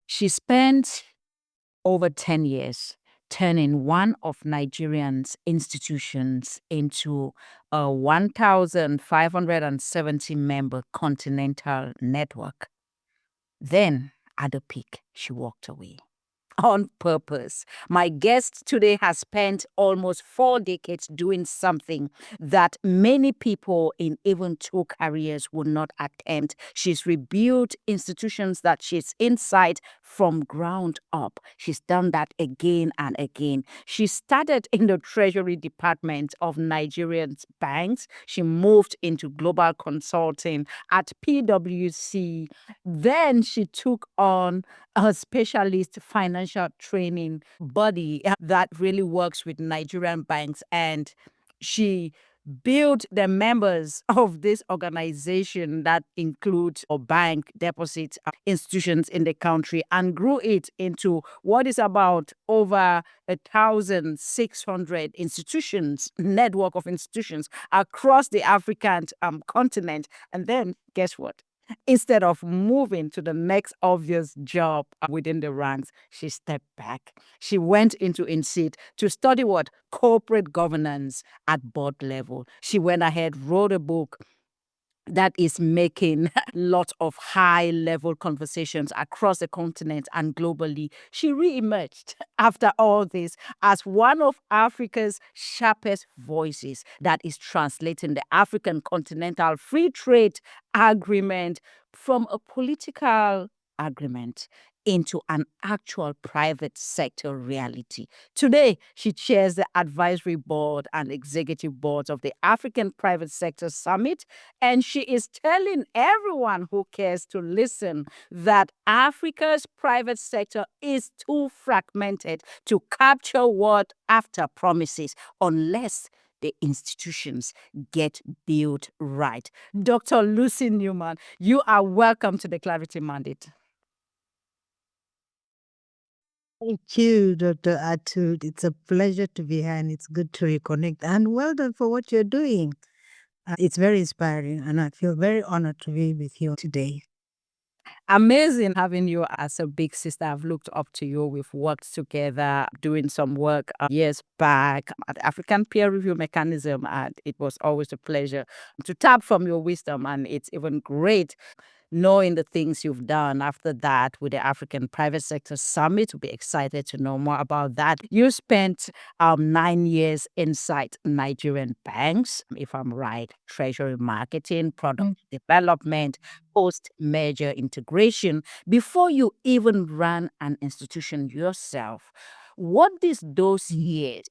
She spent over 10 years turning one of Nigerian's institutions into a 1,570 member Continental network. Then, at the peak, she walked away on purpose. My guest today has spent almost 4 decades doing something that many people in even 2 careers would not attempt. She's rebuilt institutions that she's inside from ground up. She's done that again and again. She started in the Treasury Department of Nigerian banks. She moved into global consulting at PwC. Then she took on a specialist financial training body that really works with Nigerian banks. And she built the members of this organization that includes bank deposit institutions in the country and grew it into what is about over 1,600 institutions, network of institutions across the African continent. And then guess what? Instead of moving to the next obvious job within the ranks, she stepped back. She went into INSEAD to study what? Corporate governance at board level. She went ahead, wrote a book that is making lots of high-level conversations across the continent and globally. She re-emerged after all this as one of Africa's sharpest voices that is translating the African Continental Free Trade Agreement from a political agreement into an actual private sector reality. Today, she chairs the advisory board and executive boards of the African Private Sector Summit, and she is telling everyone who cares to listen that Africa's private sector is too fragmented to capture what after promises unless the institutions get built right. Dr. Lucy Newman, you are welcome to the Clarity Mandate. Thank you, Dr. Atud. It's a pleasure to be here and it's good to reconnect. And well done for what you're doing. It's very inspiring and I feel very honored to be with you today. Amazing having you as a big sister. I've looked up to you. We've worked together doing some work years back at African Peer Review Mechanism, and it was always a pleasure to tap from your wisdom. And it's even great knowing the things you've done after that with the African Private Sector Summit. We'll be excited to know more about that. You spent 9 years inside Nigerian banks, if I'm right, treasury marketing, product development, post-merger integration, before you even ran an institution yourself. What did those years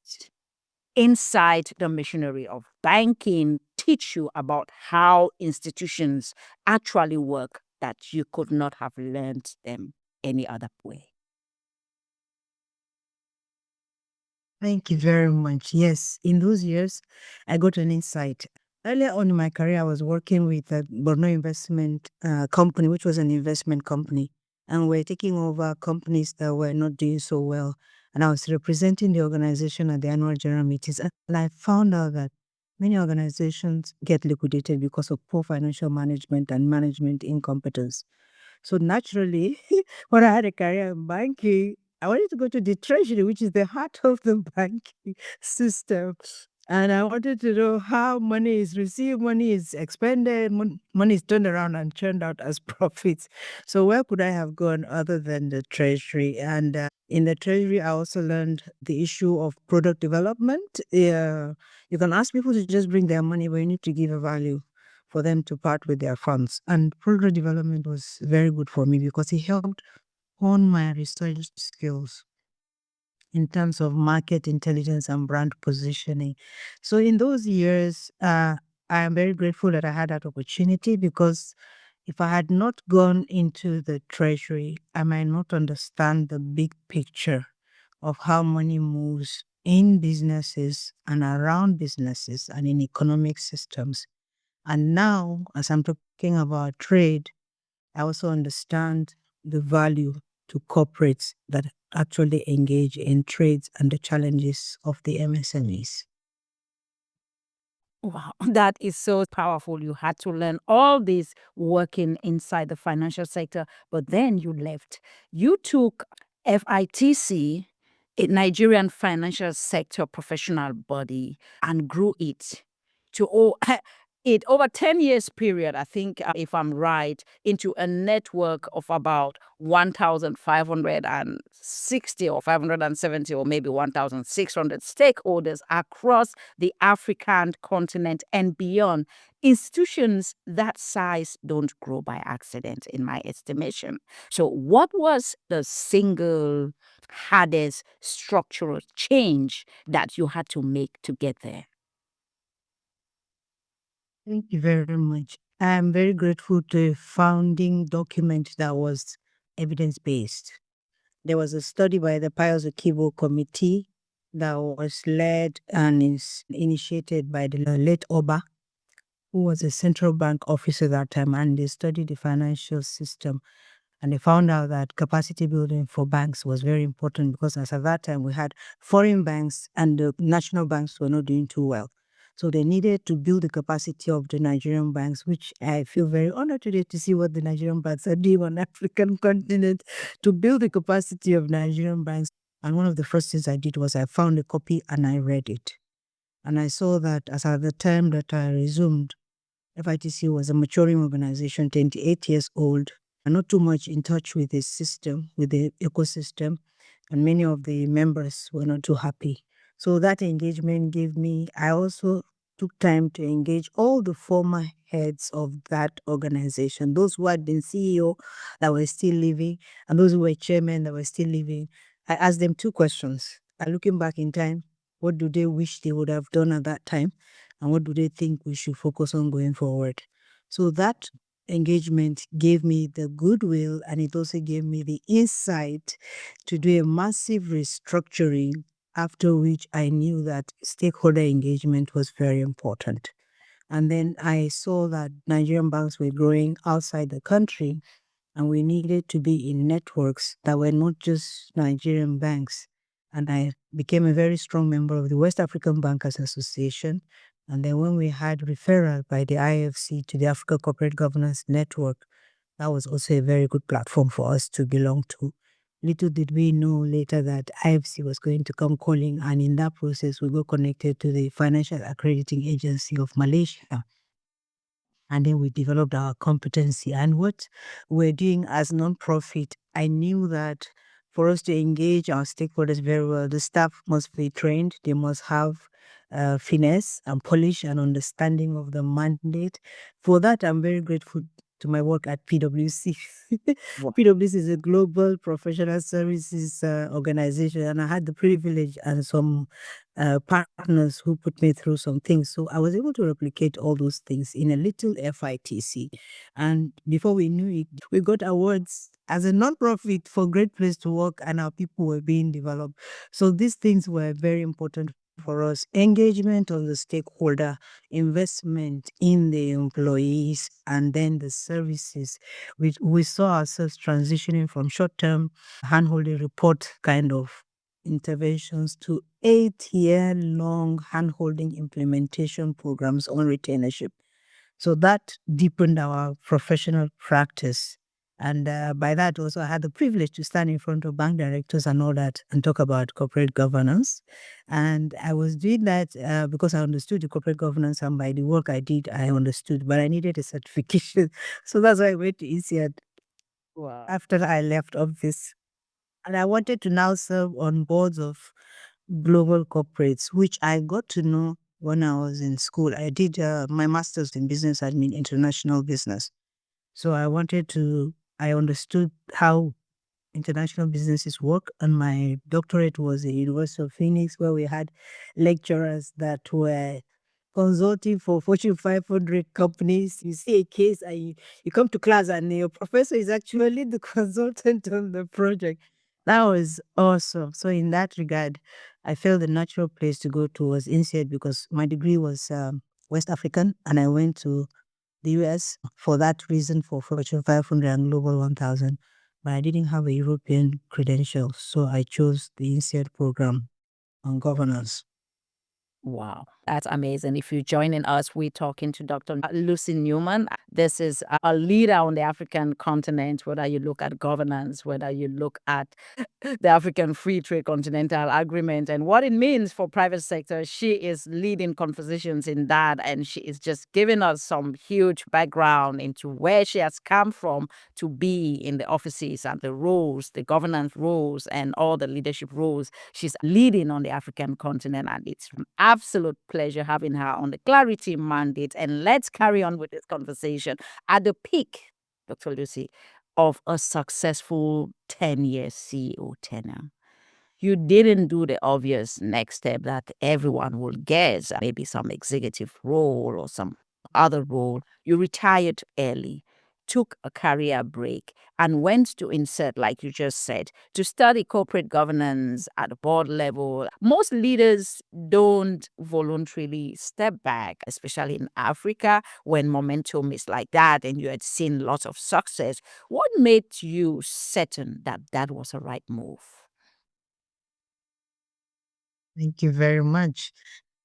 inside the machinery of banking teach you about how institutions actually work that you could not have learned them any other way? Thank you very much. Yes, in those years, I got an insight. Earlier on in my career, I was working with a Borno investment company, which was an investment company. And we're taking over companies that were not doing so well. And I was representing the organization at the annual general meetings. And I found out that many organizations get liquidated because of poor financial management and management incompetence. So naturally, when I had a career in banking, I wanted to go to the treasury, which is the heart of the banking system. And I wanted to know how money is received, money is expended, money is turned around and churned out as profits. So where could I have gone other than the treasury? And in the treasury, I also learned the issue of product development. You can ask people to just bring their money, but you need to give a value for them to part with their funds. And product development was very good for me because it helped hone my research skills in terms of market intelligence and brand positioning. So in those years, I am very grateful that I had that opportunity because if I had not gone into the treasury, I might not understand the big picture of how money moves in businesses and around businesses and in economic systems. And now, as I'm talking about trade, I also understand the value to corporates that actually engage in trades and the challenges of the MSMEs. Wow, that is so powerful. You had to learn all this working inside the financial sector, but then you left. You took FITC, a Nigerian financial sector professional body, and grew it to it over 10 years period, I think, if I'm right, into a network of about 1,560 or 570 or maybe 1,600 stakeholders across the African continent and beyond. Institutions that size don't grow by accident, in my estimation. So, what was the single hardest structural change that you had to make to get there? Thank you very much. I'm very grateful to a founding document that was evidence based. There was a study by the Pius Okibo Committee that was led and is initiated by the late Oba, who was a central bank officer at that time, and they studied the financial system. And they found out that capacity building for banks was very important because as at that time we had foreign banks and the national banks were not doing too well. So they needed to build the capacity of the Nigerian banks, which I feel very honored today to see what the Nigerian banks are doing on the African continent to build the capacity of Nigerian banks. And one of the first things I did was I found a copy and I read it. And I saw that as at the time that I resumed, FITC was a maturing organization, 28 years old, and not too much in touch with the system, with the ecosystem, and many of the members were not too happy. So that engagement gave me, I also took time to engage all the former heads of that organization, those who had been CEO that were still living, and those who were chairmen that were still living. I asked them two questions. Looking back in time, what do they wish they would have done at that time? And what do they think we should focus on going forward? So that engagement gave me the goodwill and it also gave me the insight to do a massive restructuring, after which I knew that stakeholder engagement was very important. And then I saw that Nigerian banks were growing outside the country and we needed to be in networks that were not just Nigerian banks. And I became a very strong member of the West African Bankers Association. And then when we had referral by the IFC to the Africa Corporate Governance Network, that was also a very good platform for us to belong to. Little did we know later that IFC was going to come calling, and in that process, we got connected to the Financial Accrediting Agency of Malaysia. And then we developed our competency. And what we're doing as nonprofit, I knew that for us to engage our stakeholders very well, the staff must be trained. They must have finesse and polish and understanding of the mandate. For that, I'm very grateful to my work at PwC. PwC is a global professional services organization, and I had the privilege and some partners who put me through some things. So I was able to replicate all those things in a little FITC. And before we knew it, we got awards as a nonprofit for Great Place to Work, and our people were being developed. So these things were very important for us. Engagement of the stakeholder, investment in the employees, and then the services. We saw ourselves transitioning from short-term handholding report kind of interventions to 8-year-long handholding implementation programs on retainership. So that deepened our professional practice. And by that also I had the privilege to stand in front of bank directors and all that and talk about corporate governance. And I was doing that because I understood the corporate governance, and by the work I did, I understood, but I needed a certification. So that's why I went to INSEAD Wow. after I left office. And I wanted to now serve on boards of global corporates, which I got to know when I was in school. I did my master's in business admin, international business. So I understood how international businesses work. And my doctorate was at University of Phoenix, where we had lecturers that were consulting for Fortune 500 companies. You see a case and you come to class and your professor is actually the consultant on the project. That was awesome. So in that regard, I felt the natural place to go to was INSEAD because my degree was West African, and I went to the US for that reason for Fortune 500 and Global 1000. But I didn't have a European credential, so I chose the INSEAD program on governance. Wow, that's amazing. If you're joining us, we're talking to Dr. Lucy Newman. This is a leader on the African continent, whether you look at governance, whether you look at the African Free Trade Continental Agreement and what it means for private sector. She is leading conversations in that, and she is just giving us some huge background into where she has come from to be in the offices and the roles, the governance roles, and all the leadership roles she's leading on the African continent. And it's an absolute pleasure having her on the Clarity Mandate. And let's carry on with this conversation. At the peak, Dr. Lucy, of a successful 10-year CEO tenure, you didn't do the obvious next step that everyone will guess, maybe some executive role or some other role. You retired early, took a career break, and went to insert, like you just said, to study corporate governance at the board level. Most leaders don't voluntarily step back, especially in Africa when momentum is like that and you had seen lots of success. What made you certain that that was the right move? Thank you very much.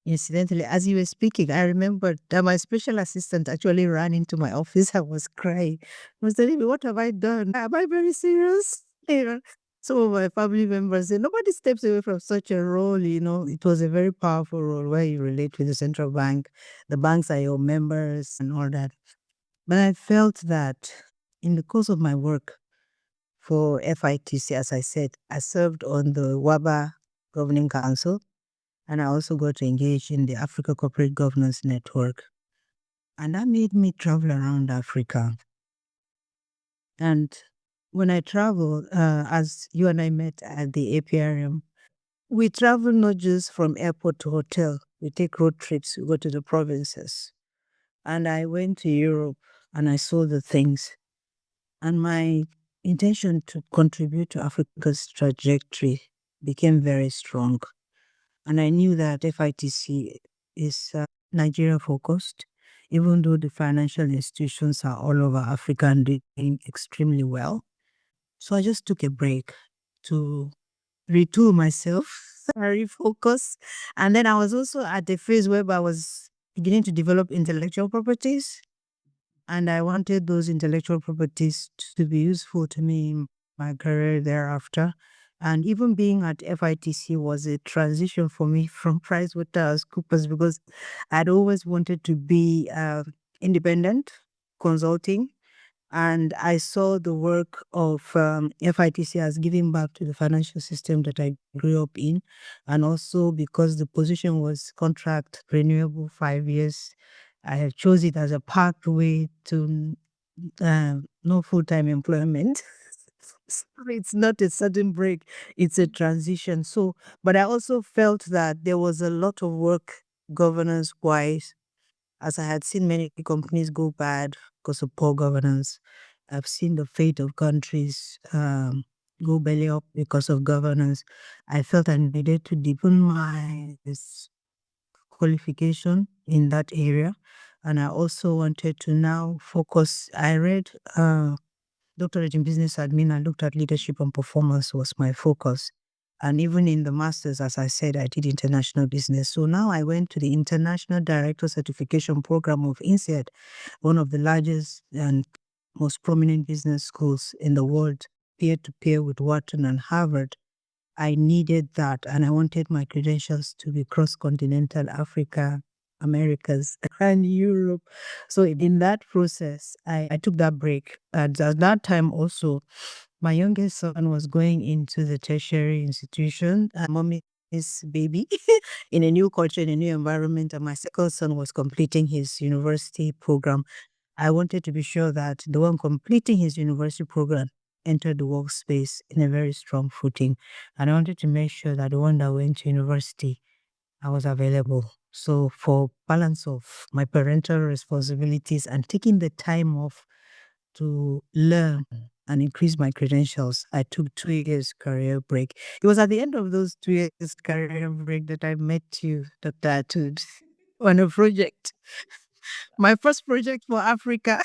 Incidentally, as you were speaking, I remembered that my special assistant actually ran into my office. I was crying. I was telling me, what have I done? Am I very serious? You know, some of my family members said, nobody steps away from such a role. It was a very powerful role where you relate with the central bank. The banks are your members and all that. But I felt that in the course of my work for FITC, as I said, I served on the WABA Governing Council, and I also got to engage in the Africa Corporate Governance Network. And that made me travel around Africa. And when I travel, as you and I met at the APRM, we travel not just from airport to hotel. We take road trips, we go to the provinces. And I went to Europe and I saw the things. And my intention to contribute to Africa's trajectory became very strong. And I knew that FITC is Nigeria focused, even though the financial institutions are all over Africa and doing extremely well. So I just took a break to retool myself, refocus. And then I was also at the phase where I was beginning to develop intellectual properties. And I wanted those intellectual properties to be useful to me in my career thereafter. And even being at FITC was a transition for me from PricewaterhouseCoopers because I'd always wanted to be independent consulting. And I saw the work of FITC as giving back to the financial system that I grew up in. And also because the position was contract renewable 5 years, I had chose it as a pathway to no full-time employment. So it's not a sudden break, it's a transition. So, but I also felt that there was a lot of work governance-wise, as I had seen many companies go bad because of poor governance. I've seen the fate of countries go belly up because of governance. I felt I needed to deepen my qualification in that area. And I also wanted to now focus. I read doctorate in business admin. I looked at leadership and performance was my focus. And even in the master's, as I said, I did international business. So now I went to the International Director Certification Program of INSEAD, one of the largest and most prominent business schools in the world, peer to peer with Wharton and Harvard. I needed that, and I wanted my credentials to be cross-continental Africa, Americas, and Europe. So in that process, I took that break. At that time also, my youngest son was going into the tertiary institution. Mommy's baby in a new culture, in a new environment, and my second son was completing his university program. I wanted to be sure that the one completing his university program entered the workspace in a very strong footing. And I wanted to make sure that the one that went to university, I was available. So for balance of my parental responsibilities and taking the time off to learn and increase my credentials, I took 2 years career break. It was at the end of those 2 years career break that I met you, Dr. Atud, on a project. My first project for Africa.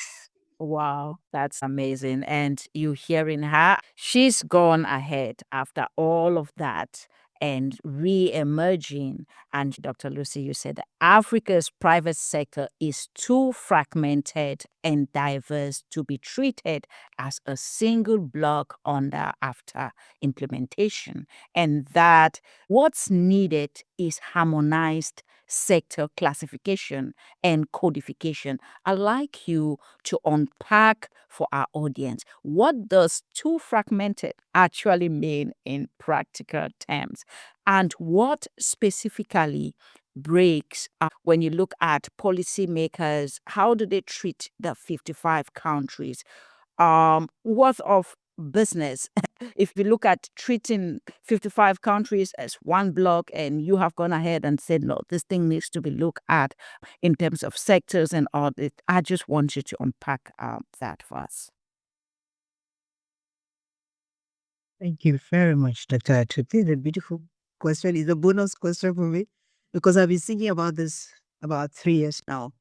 Wow, that's amazing. And you hearing her, she's gone ahead after all of that and re-emerging. And Dr. Lucy, you said that Africa's private sector is too fragmented and diverse to be treated as a single block under AfTA implementation, and that what's needed is harmonized sector classification and codification. I'd like you to unpack for our audience, what does too fragmented actually mean in practical terms? And what specifically breaks when you look at policymakers? How do they treat the 55 countries worth of business? If you look at treating 55 countries as one block, and you have gone ahead and said, no, this thing needs to be looked at in terms of sectors and audit, I just want you to unpack that for us. Thank you very much, Dr. Atud. This is a beautiful question. It's a bonus question for me because I've been thinking about this about 3 years now.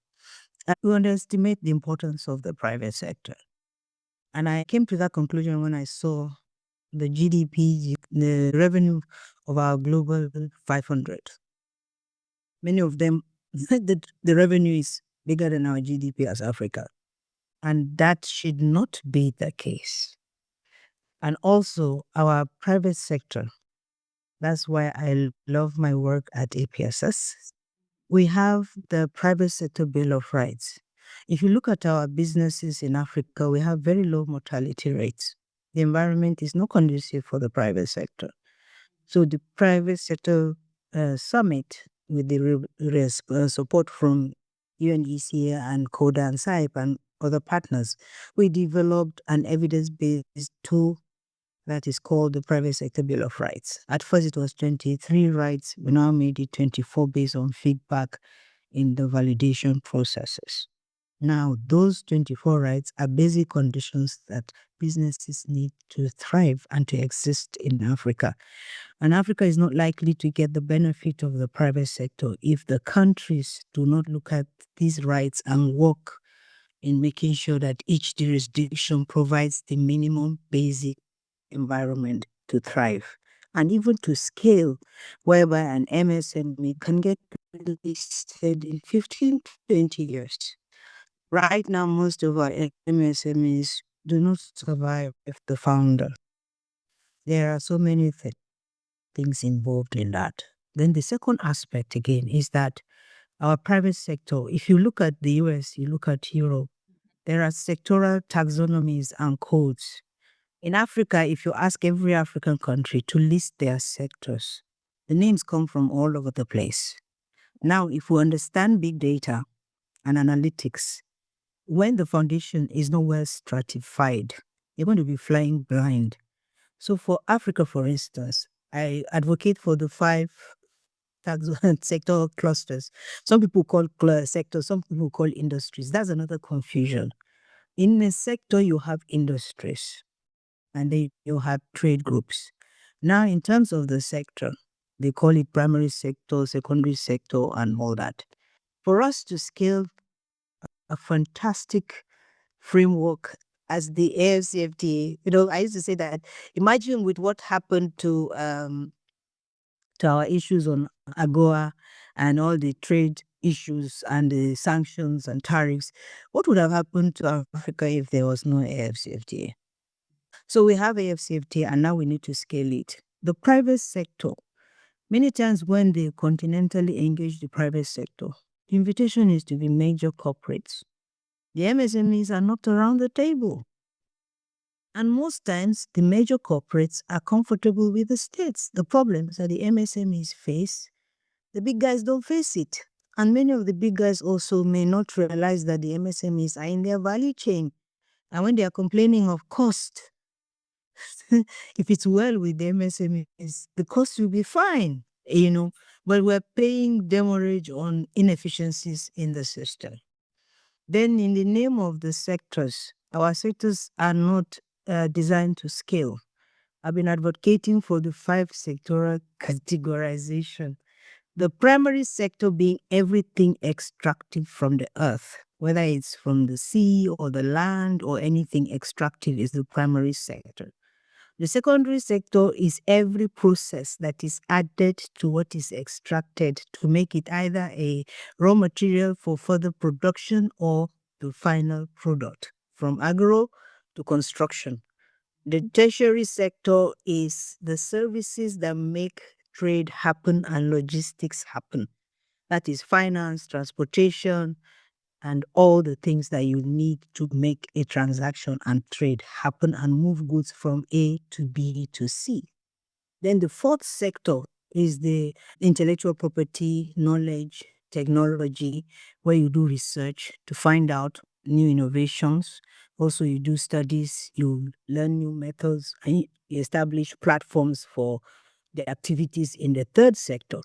We underestimate the importance of the private sector. And I came to that conclusion when I saw the GDP, the revenue of our global 500. Many of them, the revenue is bigger than our GDP as Africa. And that should not be the case. And also our private sector. That's why I love my work at APSS. We have the Private Sector Bill of Rights. If you look at our businesses in Africa, we have very low mortality rates. The environment is not conducive for the private sector. So the Private Sector Summit, with the support from UNECA and CODA and SAIP and other partners, we developed an evidence-based tool that is called the Private Sector Bill of Rights. At first, it was 23 rights. We now made it 24 based on feedback in the validation processes. Now, those 24 rights are basic conditions that businesses need to thrive and to exist in Africa. And Africa is not likely to get the benefit of the private sector if the countries do not look at these rights and work in making sure that each jurisdiction provides the minimum basic environment to thrive and even to scale, whereby an MSME can get listed in 15 to 20 years. Right now, most of our MSMEs do not survive if the founder. There are so many things involved in that. Then the second aspect again is that our private sector, if you look at the US, you look at Europe, there are sectoral taxonomies and codes. In Africa, if you ask every African country to list their sectors, the names come from all over the place. Now, if we understand big data and analytics, when the foundation is not well stratified, you're going to be flying blind. So for Africa, for instance, I advocate for the 5 sector clusters. Some people call sectors, some people call industries. That's another confusion. In a sector, you have industries, and then you have trade groups. Now, in terms of the sector, they call it primary sector, secondary sector, and all that. For us to scale a fantastic framework as the AfCFTA, I used to say that, imagine with what happened to our issues on AGOA and all the trade issues and the sanctions and tariffs, what would have happened to Africa if there was no AfCFTA? So we have AfCFTA and now we need to scale it. The private sector, many times when they continentally engage the private sector, the invitation is to be major corporates. The MSMEs are not around the table. And most times, the major corporates are comfortable with the states. The problems that the MSMEs face, the big guys don't face it. And many of the big guys also may not realize that the MSMEs are in their value chain. And when they are complaining of cost, if it's well with the MSMEs, the cost will be fine, but we're paying demurrage on inefficiencies in the system. Then in the name of the sectors, our sectors are not designed to scale. I've been advocating for the 5 sectoral categorization. The primary sector being everything extractive from the earth, whether it's from the sea or the land or anything extractive, is the primary sector. The secondary sector is every process that is added to what is extracted to make it either a raw material for further production or the final product, from agro to construction. The tertiary sector is the services that make trade happen and logistics happen. That is finance, transportation, and all the things that you need to make a transaction and trade happen and move goods from A to B to C. Then the fourth sector is the intellectual property, knowledge, technology, where you do research to find out new innovations. Also, you do studies, you learn new methods, and you establish platforms for the activities in the third sector.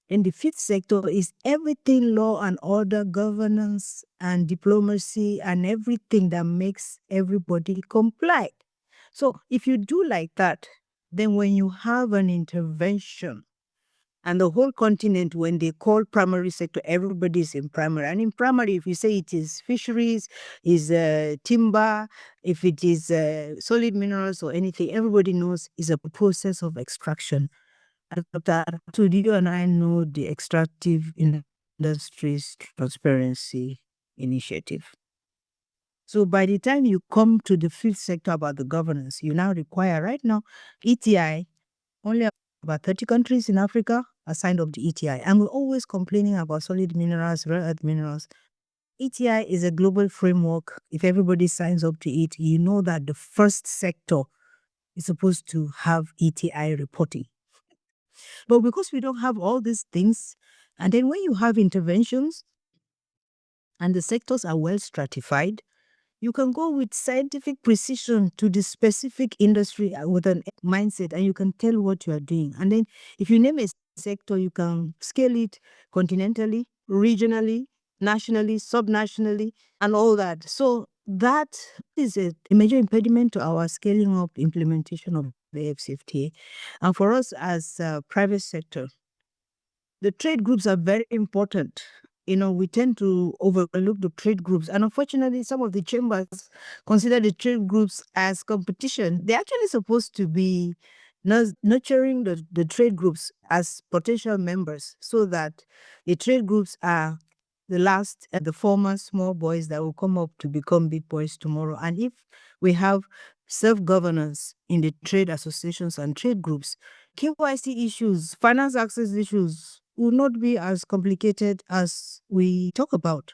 And the fifth sector is everything law and order, governance and diplomacy, and everything that makes everybody comply. So if you do like that, then when you have an intervention and the whole continent, when they call primary sector, everybody is in primary. And in primary, if you say it is fisheries, is timber, if it is solid minerals or anything, everybody knows is a process of extraction. Dr. Atud, you and I know the Extractive Industries Transparency Initiative. So by the time you come to the fifth sector about the governance, you now require, right now, ETI, only about 30 countries in Africa are signed up to ETI. And we're always complaining about solid minerals, rare earth minerals. ETI is a global framework. If everybody signs up to it, you know that the first sector is supposed to have ETI reporting. But because we don't have all these things, and then when you have interventions and the sectors are well stratified, you can go with scientific precision to the specific industry with an mindset, and you can tell what you are doing. And then if you name a sector, you can scale it continentally, regionally, nationally, subnationally, and all that. So that is a major impediment to our scaling up implementation of the AfCFTA. And for us as private sector, the trade groups are very important. We tend to overlook the trade groups. And unfortunately, some of the chambers consider the trade groups as competition. They're actually supposed to be nurturing the trade groups as potential members so that the trade groups are the former small boys that will come up to become big boys tomorrow. And if we have self-governance in the trade associations and trade groups, KYC issues, finance access issues will not be as complicated as we talk about.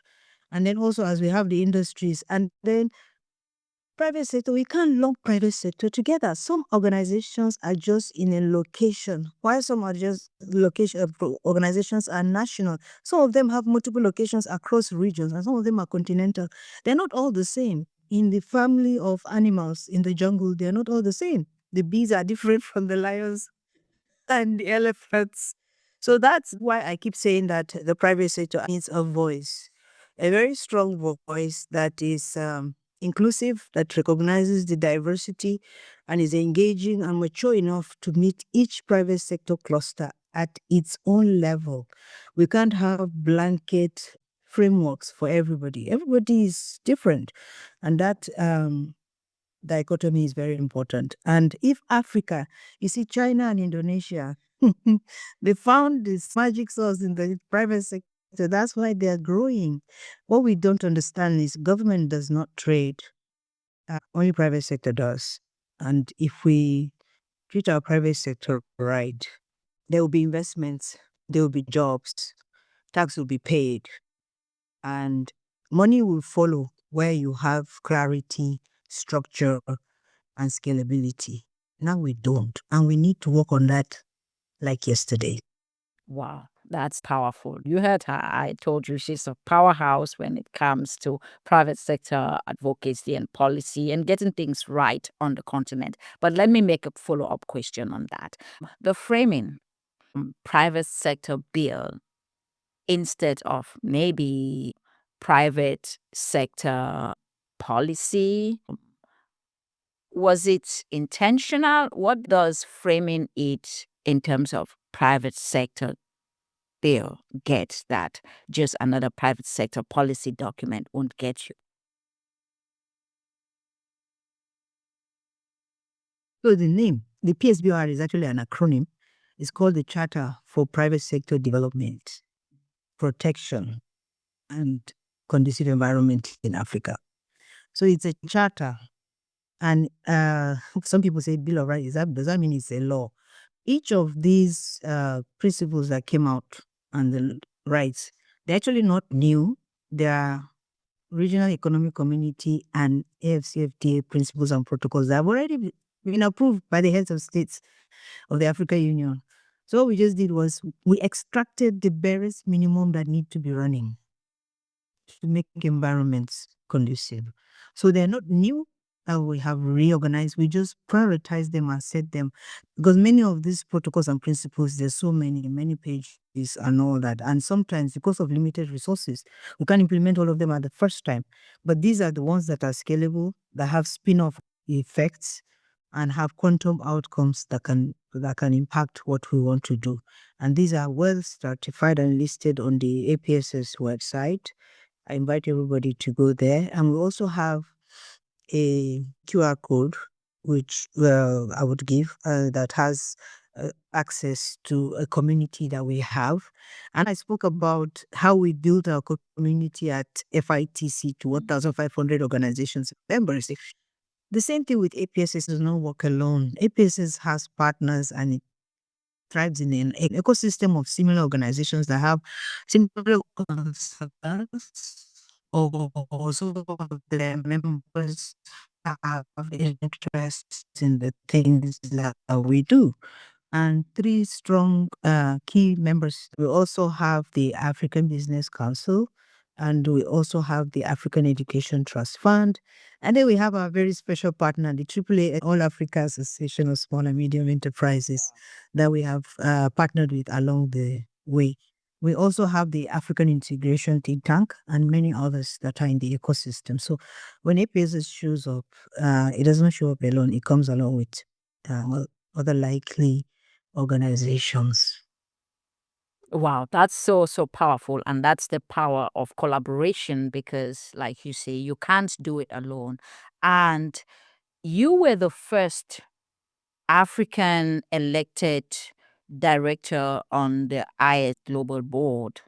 And then also as we have the industries and then private sector, we can't lump private sector together. Some organizations are just in a location, while some are just organizations are national. Some of them have multiple locations across regions, and some of them are continental. They're not all the same. In the family of animals in the jungle, they're not all the same. The bees are different from the lions and the elephants. So that's why I keep saying that the private sector needs a voice, a very strong voice that is inclusive, that recognizes the diversity and is engaging and mature enough to meet each private sector cluster at its own level. We can't have blanket frameworks for everybody. Everybody is different. And that dichotomy is very important. And if Africa, you see China and Indonesia, they found this magic sauce in the private sector. That's why they're growing. What we don't understand is government does not trade. Only private sector does. And if we treat our private sector right, there will be investments, there will be jobs, tax will be paid, and money will follow where you have clarity, structure, and scalability. Now we don't. And we need to work on that like yesterday. Wow, that's powerful. You heard her. I told you she's a powerhouse when it comes to private sector advocacy and policy and getting things right on the continent. But let me make a follow-up question on that. The framing private sector bill instead of maybe private sector policy, was it intentional? What does framing it in terms of private sector bill get that just another private sector policy document won't get you? So the name, the PSBR is actually an acronym. It's called the Charter for Private Sector Development, Protection, and Conducive Environment in Africa. So it's a charter. And some people say Bill of Rights. Does that mean it's a law? Each of these principles that came out and the rights, they're actually not new. They are Regional Economic Community and AfCFTA principles and protocols that have already been approved by the heads of states of the African Union. So what we just did was we extracted the barest minimum that need to be running to make environments conducive. So they're not new. We have reorganized. We just prioritize them and set them, because many of these protocols and principles, there's so many pages and all that. And sometimes because of limited resources, we can't implement all of them at the first time. But these are the ones that are scalable, that have spin-off effects, and have quantum outcomes that can impact what we want to do. And these are well certified and listed on the APSS website. I invite everybody to go there. And we also have a QR code, which I would give, that has access to a community that we have. And I spoke about how we built our community at FITC to 1,500 organizations members. The same thing with APSS does not work alone. APSS has partners and it thrives in an ecosystem of similar organizations that have similar concerns, or also their members have interests in the things that we do. And three strong key members. We also have the African Business Council, and we also have the African Education Trust Fund. And then we have our very special partner, the AAA, All Africa Association of Small and Medium Enterprises, that we have partnered with along the way. We also have the African Integration Think Tank and many others that are in the ecosystem. So when APSS shows up, it does not show up alone. It comes along with other likely organizations. Wow, that's so, so powerful. And that's the power of collaboration because, like you say, you can't do it alone. And you were the first African elected director on the IS Global Board,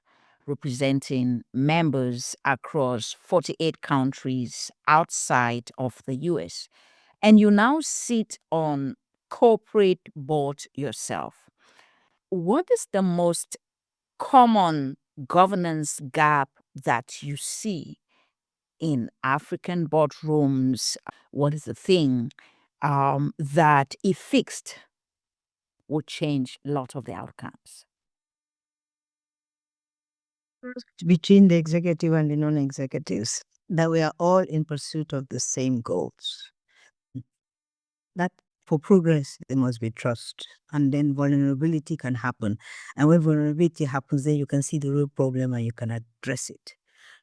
representing members across 48 countries outside of the US. And you now sit on corporate board yourself. What is the most common governance gap that you see in African boardrooms? What is the thing that, if fixed, would change a lot of the outcomes? Between the executive and the non-executives, that we are all in pursuit of the same goals. That for progress, there must be trust. And then vulnerability can happen. And when vulnerability happens, then you can see the real problem and you can address it.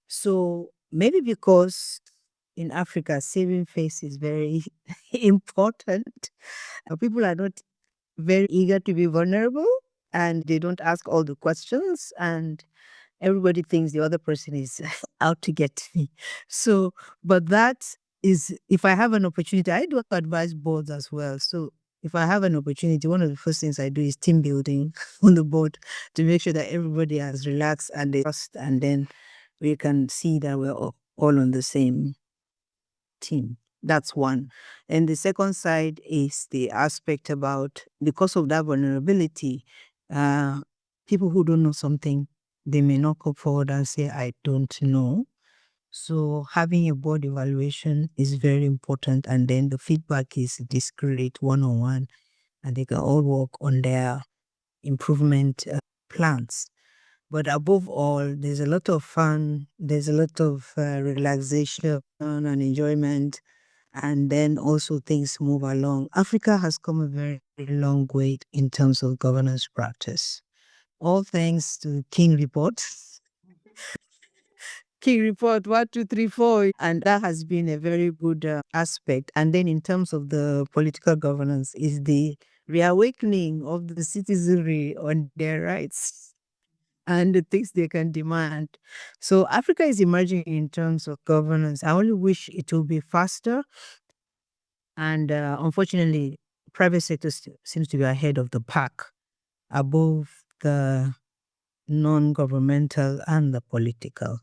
So maybe because in Africa, saving face is very important. People are not very eager to be vulnerable and they don't ask all the questions, and everybody thinks the other person is out to get me. So, but that is, if I have an opportunity, I do advise boards as well. So if I have an opportunity, one of the first things I do is team building on the board to make sure that everybody has relaxed and they trust, and then we can see that we're all on the same team. That's one. And the second side is the aspect about, because of that vulnerability, people who don't know something, they may not come forward and say, I don't know. So having a board evaluation is very important. And then the feedback is discreet, one-on-one, and they can all work on their improvement plans. But above all, there's a lot of fun, there's a lot of relaxation and enjoyment, and then also things move along. Africa has come a very, very long way in terms of governance practice. All thanks to King Report. King Report 1234. And that has been a very good aspect. And then in terms of the political governance is the reawakening of the citizenry on their rights and the things they can demand. So Africa is emerging in terms of governance. I only wish it will be faster. And unfortunately, private sector seems to be ahead of the pack, above the non-governmental and the political.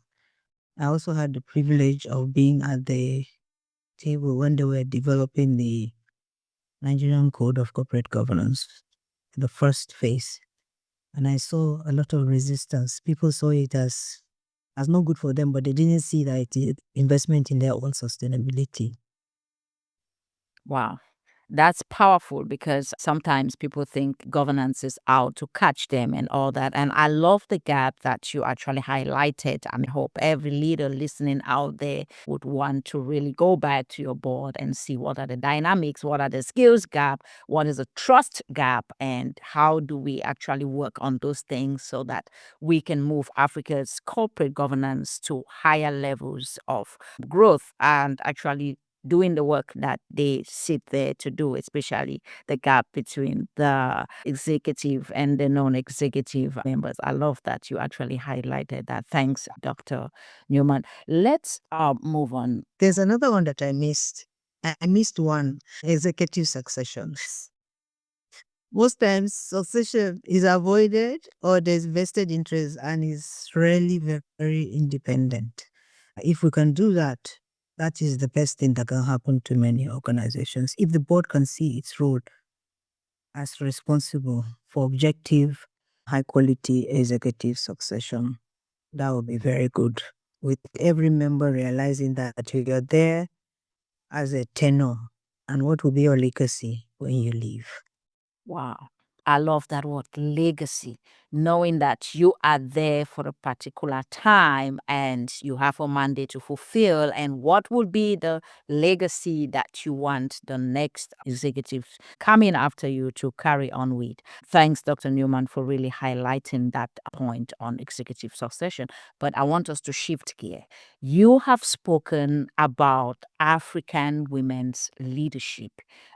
I also had the privilege of being at the table when they were developing the Nigerian Code of Corporate Governance, the first phase. And I saw a lot of resistance. People saw it as not good for them, but they didn't see that it is investment in their own sustainability. Wow. That's powerful because sometimes people think governance is out to catch them and all that. And I love the gap that you actually highlighted. I hope every leader listening out there would want to really go back to your board and see what are the dynamics, what are the skills gap, what is the trust gap, and how do we actually work on those things so that we can move Africa's corporate governance to higher levels of growth and actually doing the work that they sit there to do, especially the gap between the executive and the non-executive members. I love that you actually highlighted that. Thanks, Dr. Newman. Let's move on. There's another one that I missed. I missed one, executive succession. Most times succession is avoided or there's vested interest and is really very, very independent. If we can do that, that is the best thing that can happen to many organizations. If the board can see its role as responsible for objective, high quality executive succession, that would be very good. With every member realizing that you're there as a tenure and what will be your legacy when you leave. Wow. I love that word, legacy, knowing that you are there for a particular time and you have a mandate to fulfill, and what will be the legacy that you want the next executive coming after you to carry on with. Thanks, Dr. Newman, for really highlighting that point on executive succession. But I want us to shift gear. You have spoken about African women's leadership.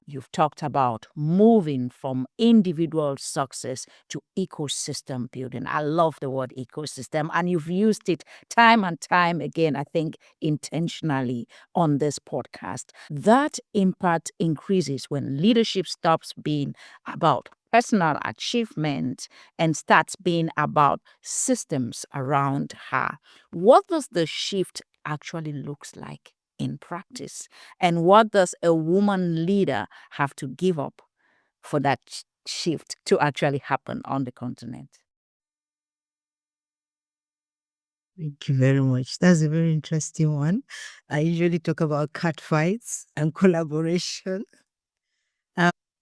You've talked about moving from individual success to ecosystem building. I love the word ecosystem, and you've used it time and time again, I think intentionally on this podcast. That impact increases when leadership stops being about personal achievement and starts being about systems around her. What does the shift actually looks like in practice? And what does a woman leader have to give up for that shift to actually happen on the continent? Thank you very much. That's a very interesting one. I usually talk about cat fights and collaboration.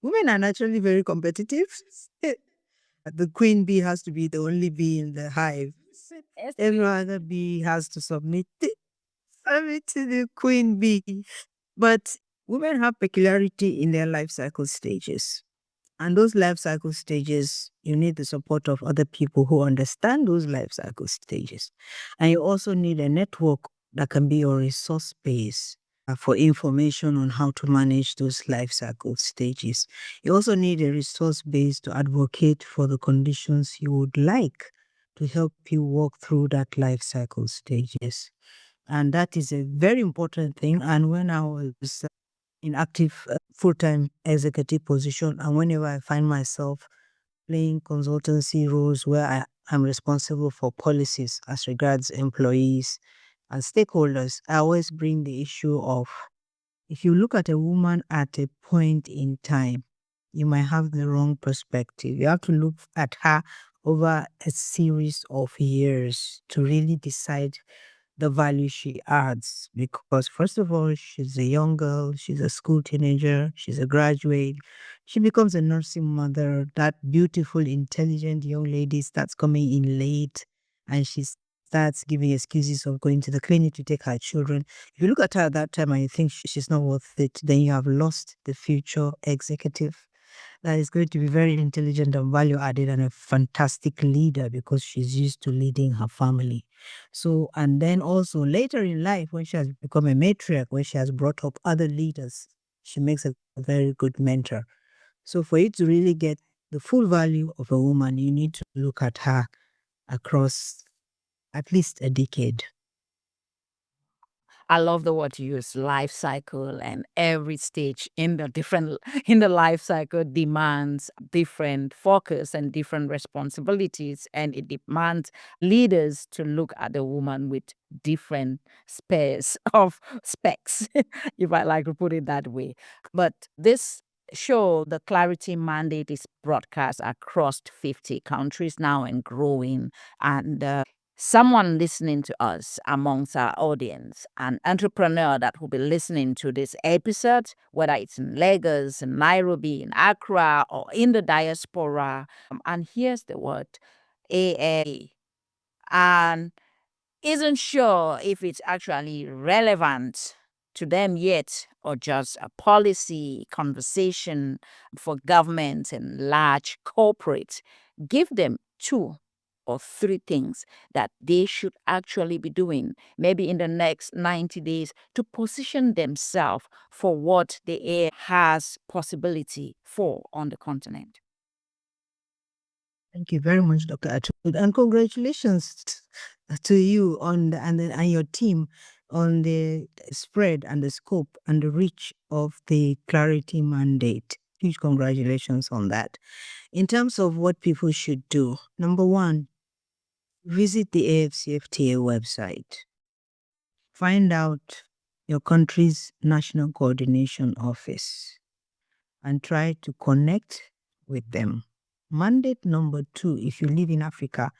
Women are naturally very competitive. The queen bee has to be the only bee in the hive. Every other bee has to submit to the queen bee. But women have peculiarity in their life cycle stages. And those life cycle stages, you need the support of other people who understand those life cycle stages. And you also need a network that can be your resource base for information on how to manage those life cycle stages. You also need a resource base to advocate for the conditions you would like to help you walk through that life cycle stages. And that is a very important thing. And when I was in active full-time executive position, and whenever I find myself playing consultancy roles where I'm responsible for policies as regards employees and stakeholders, I always bring the issue of, if you look at a woman at a point in time, you might have the wrong perspective. You have to look at her over a series of years to really decide the value she adds. Because first of all, she's a young girl, she's a school teenager, she's a graduate, she becomes a nursing mother. That beautiful, intelligent young lady starts coming in late and she starts giving excuses of going to the clinic to take her children. If you look at her at that time and you think she's not worth it, then you have lost the future executive that is going to be very intelligent and value added and a fantastic leader because she's used to leading her family. So, and then also later in life, when she has become a matriarch, when she has brought up other leaders, she makes a very good mentor. So for you to really get the full value of a woman, you need to look at her across at least a decade. I love the word you use, life cycle, and every stage in the different in the life cycle demands different focus and different responsibilities, and it demands leaders to look at the woman with different spares of specs, if I like to put it that way. But this show, the Clarity Mandate, is broadcast across 50 countries now and growing. And someone listening to us amongst our audience, an entrepreneur that will be listening to this episode, whether it's in Lagos, in Nairobi, in Accra, or in the diaspora, and here's the word AFCFTA, and isn't sure if it's actually relevant to them yet or just a policy conversation for governments and large corporates, give them 2 or 3 things that they should actually be doing maybe in the next 90 days to position themselves for what the air has possibility for on the continent. Thank you very much, Dr. Atud, and congratulations to you on and your team on the spread and the scope and the reach of the Clarity Mandate. Huge congratulations on that. In terms of what people should do, number one, visit the AfCFTA website. Find out your country's national coordination office and try to connect with them. Mandate number 2, if you live in Africa,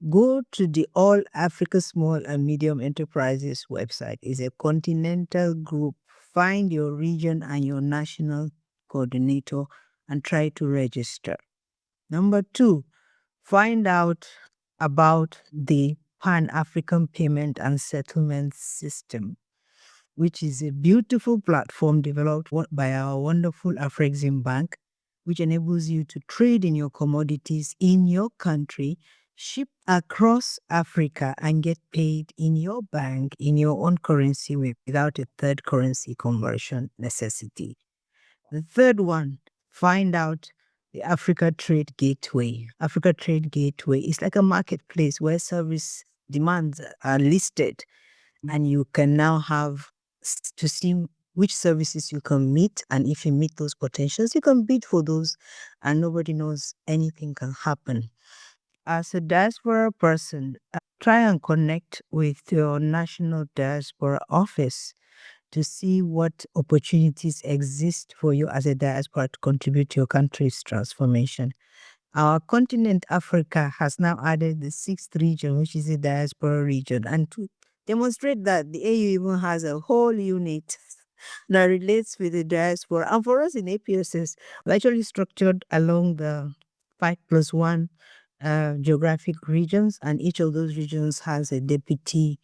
go to the All Africa Small and Medium Enterprises website. It's a continental group. Find your region and your national coordinator and try to register. Number 2, find out about the Pan-African Payment and Settlement System, which is a beautiful platform developed by our wonderful Afrexim Bank, which enables you to trade in your commodities in your country, ship across Africa, and get paid in your bank in your own currency without a third currency conversion necessity. The third one, find out the Africa Trade Gateway. Africa Trade Gateway is like a marketplace where service demands are listed, and you can now have to see which services you can meet, and if you meet those potentials, you can bid for those, and nobody knows anything can happen. As a diaspora person, try and connect with your national diaspora office to see what opportunities exist for you as a diaspora to contribute to your country's transformation. Our continent, Africa, has now added the 6th region, which is the diaspora region. And to demonstrate that, the AU even has a whole unit that relates with the diaspora. And for us in APSS, we're actually structured along the 5+1 geographic regions, and each of those regions has a deputy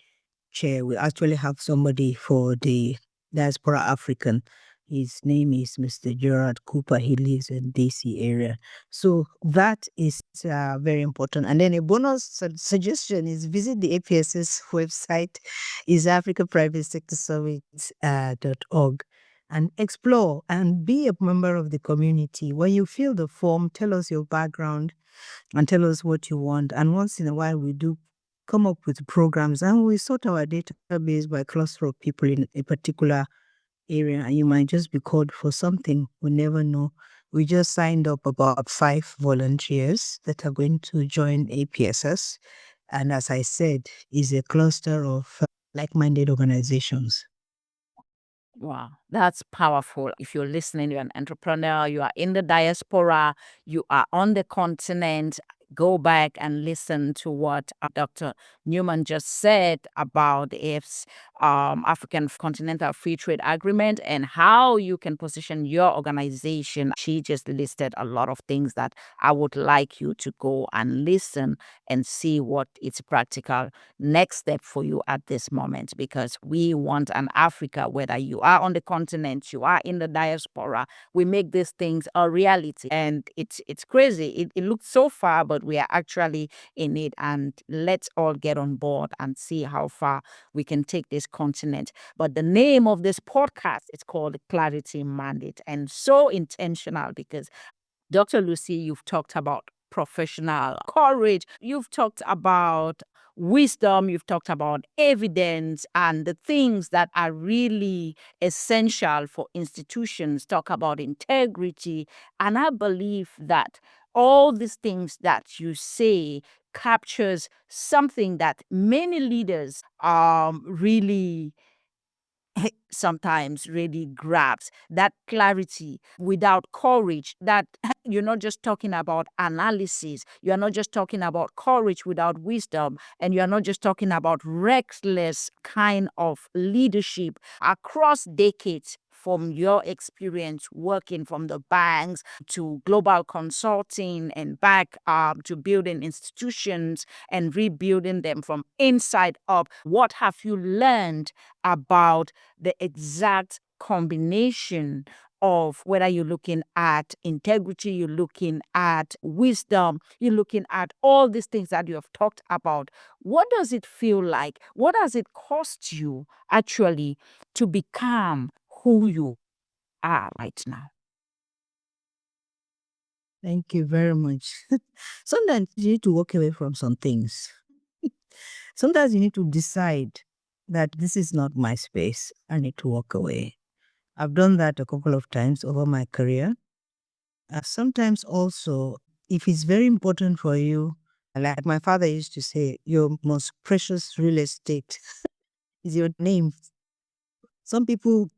chair. We actually have somebody for the diaspora African. His name is Mr. Gerard Cooper. He lives in DC area. So that is very important. And then a bonus suggestion is visit the APSS website, is africaprivatesectorsummit.org, and explore and be a member of the community. When you fill the form, tell us your background and tell us what you want. And once in a while, we do come up with programs, and we sort our database by cluster of people in a particular area, and you might just be called for something. We never know. We just signed up about 5 volunteers that are going to join APSS. And as I said, is a cluster of like-minded organizations. Wow, that's powerful. If you're listening, you're an entrepreneur, you are in the diaspora, you are on the continent, go back and listen to what Dr. Newman just said about the African Continental Free Trade Agreement and how you can position your organization. She just listed a lot of things that I would like you to go and listen and see what its practical next step for you at this moment, because we want an Africa, whether you are on the continent, you are in the diaspora, we make these things a reality. And it's crazy. It looks so far, but we are actually in it. And let's all get on board and see how far we can take this continent. But the name of this podcast is called Clarity Mandate, and so intentional because Dr. Lucy, you've talked about professional courage. You've talked about wisdom, you've talked about evidence and the things that are really essential for institutions, talk about integrity. And I believe that all these things that you say captures something that many leaders really sometimes really grabs, that clarity without courage, that you're not just talking about analysis, you're not just talking about courage without wisdom, and you're not just talking about reckless kind of leadership across decades. From your experience working from the banks to global consulting and back to building institutions and rebuilding them from inside up, what have you learned about the exact combination of whether you're looking at integrity, you're looking at wisdom, you're looking at all these things that you have talked about? What does it feel like? What does it cost you actually to become who you are right now? Thank you very much. Sometimes you need to walk away from some things. Sometimes you need to decide that this is not my space. I need to walk away. I've done that a couple of times over my career. Sometimes also, if it's very important for you, like my father used to say, your most precious real estate is your name. Some people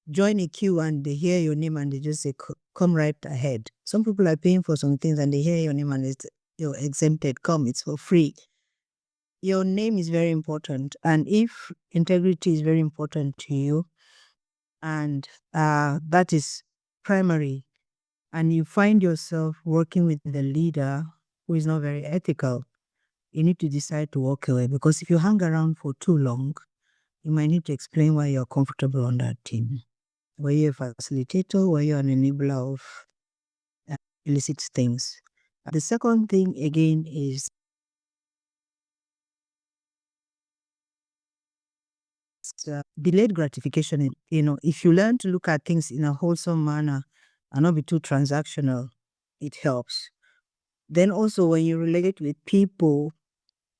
join a queue and they hear your name and they just say, come right ahead. Some people are paying for some things and they hear your name and you're exempted, come, it's for free. Your name is very important. And if integrity is very important to you, and that is primary, and you find yourself working with the leader who is not very ethical, you need to decide to walk away, because if you hang around for too long, you might need to explain why you're comfortable on that team. Were you a facilitator? Were you an enabler of illicit things? The second thing again is delayed gratification. If you learn to look at things in a wholesome manner and not be too transactional, it helps. Then also when you relate with people,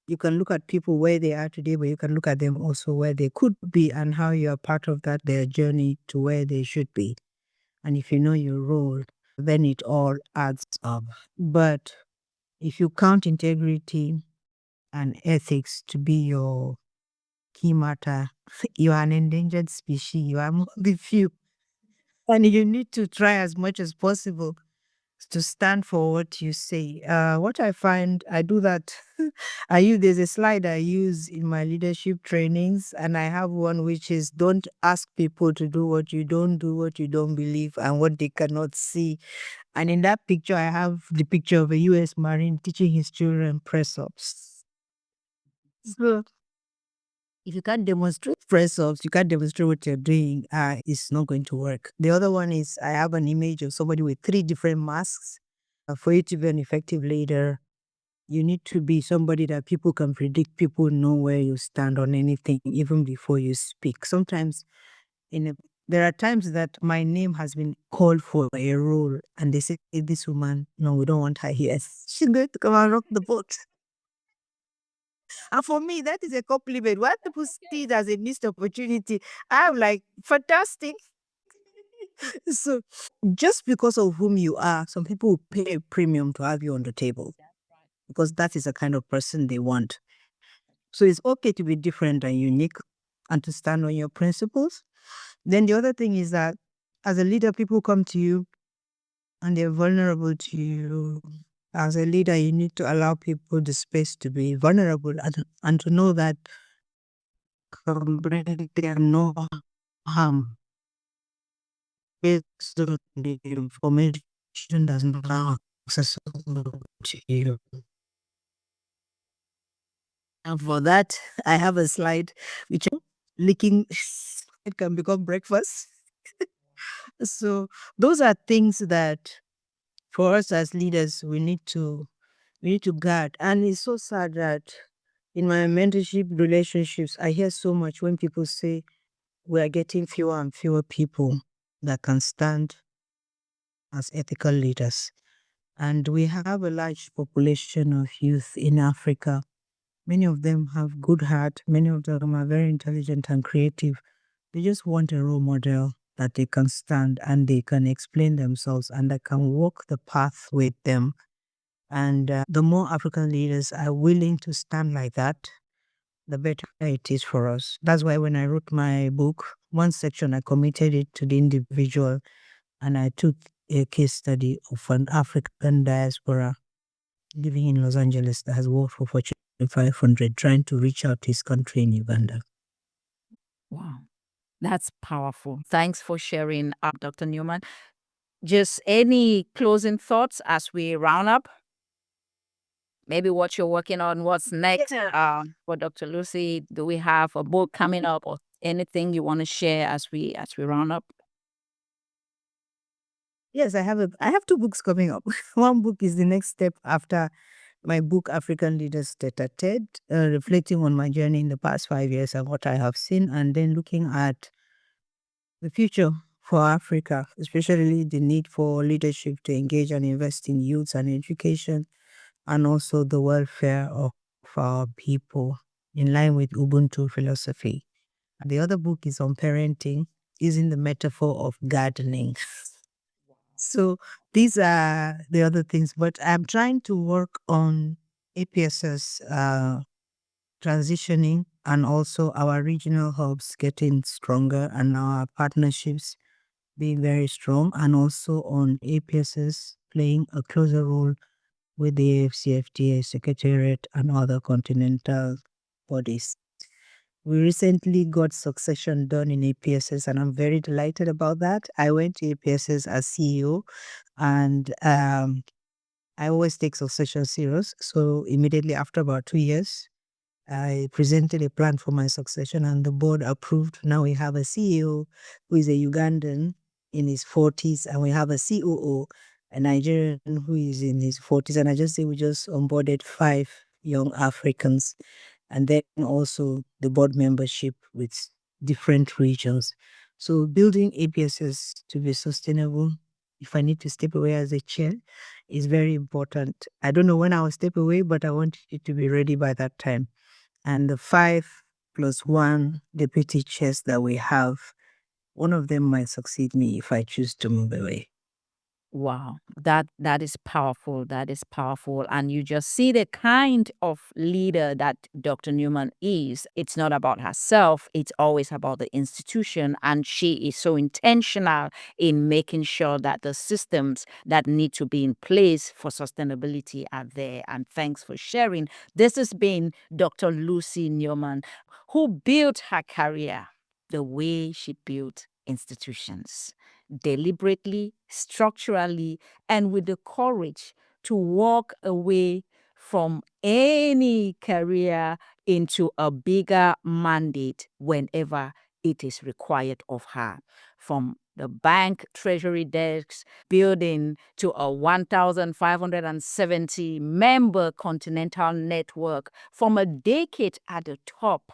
you can look at people where they are today, but you can look at them also where they could be and how you are part of that, their journey to where they should be. And if you know your role, then it all adds up. But if you count integrity and ethics to be your key matter, you are an endangered species. You are among the few. And you need to try as much as possible to stand for what you say. What I find, I do that. There's a slide I use in my leadership trainings, and I have one which is don't ask people to do what you don't do, what you don't believe, and what they cannot see. And in that picture, I have the picture of a US Marine teaching his children press ups. So if you can't demonstrate press ups, you can't demonstrate what you're doing, it's not going to work. The other one is I have an image of somebody with 3 different masks. For you to be an effective leader, you need to be somebody that people can predict, people know where you stand on anything, even before you speak. Sometimes there are times that my name has been called for a role, and they say, hey, this woman, no, we don't want her here. She's going to come and rock the boat. And for me, that is a compliment. When people see it as a missed opportunity, I'm like, fantastic. So just because of whom you are, some people will pay a premium to have you on the table, because that is the kind of person they want. So it's okay to be different and unique and to stand on your principles. Then the other thing is that as a leader, people come to you and they're vulnerable to you. As a leader, you need to allow people the space to be vulnerable and to know that there no harm based on the information that's not accessible to you. And for that, I have a slide which licking it can become breakfast. So those are things that for us as leaders we need to guard. And it's so sad that in my mentorship relationships, I hear so much when people say we are getting fewer and fewer people that can stand as ethical leaders. And we have a large population of youth in Africa. Many of them have good heart. Many of them are very intelligent and creative. They just want a role model that they can stand and they can explain themselves and that can walk the path with them. And the more African leaders are willing to stand like that, the better it is for us. That's why when I wrote my book, one section I committed it to the individual, and I took a case study of an African diaspora living in Los Angeles that has worked for Fortune 500 trying to reach out to his country in Uganda. Wow, that's powerful. Thanks for sharing, Dr. Newman. Just any closing thoughts as we round up? Maybe what you're working on, what's next for Dr. Lucy? Do we have a book coming up or anything you want to share as we round up? Yes, I have two books coming up. One book is the next step after my book, African Leaders Tete-a-Tete, reflecting on my journey in the past 5 years and what I have seen, and then looking at the future for Africa, especially the need for leadership to engage and invest in youth and education, and also the welfare of our people in line with Ubuntu philosophy. The other book is on parenting, using the metaphor of gardening. So these are the other things, but I'm trying to work on APSS transitioning and also our regional hubs getting stronger and our partnerships being very strong, and also on APSS playing a closer role with the AfCFTA Secretariat and other continental bodies. We recently got succession done in APSS, and I'm very delighted about that. I went to APSS as CEO, and I always take succession serious. So immediately after about 2 years, I presented a plan for my succession, and the board approved. Now we have a CEO who is a Ugandan in his 40s, and we have a COO, a Nigerian who is in his 40s. And I just say we just onboarded 5 young Africans, and then also the board membership with different regions. So building APSS to be sustainable, if I need to step away as a chair, is very important. I don't know when I will step away, but I want it to be ready by that time. And the 5+1 deputy chairs that we have, one of them might succeed me if I choose to move away. Wow, that is powerful. That is powerful. And you just see the kind of leader that Dr. Newman is. It's not about herself, it's always about the institution. And she is so intentional in making sure that the systems that need to be in place for sustainability are there. And thanks for sharing. This has been Dr. Lucy Newman, who built her career the way she built institutions, deliberately, structurally, and with the courage to walk away from any career into a bigger mandate whenever it is required of her. From the bank treasury desks, building to a 1,570 member Continental network, from a decade at the top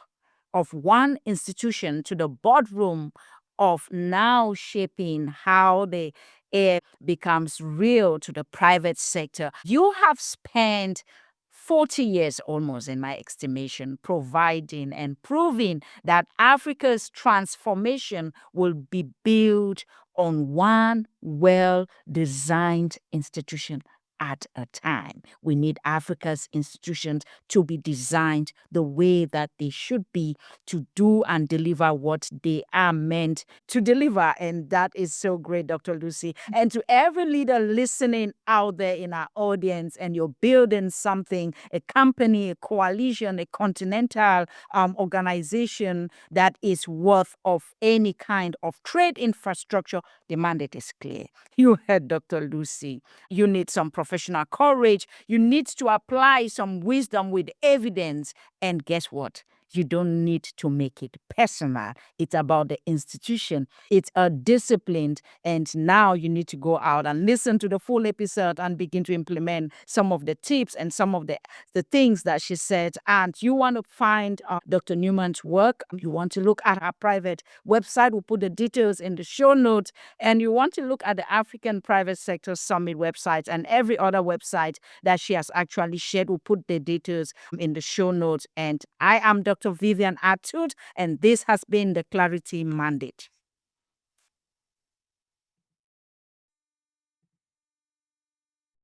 of one institution to the boardroom of now shaping how the air becomes real to the private sector. You have spent 40 years almost, in my estimation, providing and proving that Africa's transformation will be built on one well-designed institution at a time. We need Africa's institutions to be designed the way that they should be to do and deliver what they are meant to deliver. And that is so great, Dr. Lucy. And to every leader listening out there in our audience, and you're building something, a company, a coalition, a continental organization that is worth of any kind of trade infrastructure, the mandate is clear. You heard Dr. Lucy. You need some professional courage. You need to apply some wisdom with evidence. And guess what? You don't need to make it personal. It's about the institution. It's a disciplined, and now you need to go out and listen to the full episode and begin to implement some of the tips and some of the things that she said. And you want to find Dr. Newman's work. You want to look at her private website. We'll put the details in the show notes. And you want to look at the African Private Sector Summit website and every other website that she has actually shared. We'll put the details in the show notes. And I am Dr. Vivian Atud, and this has been the Clarity Mandate.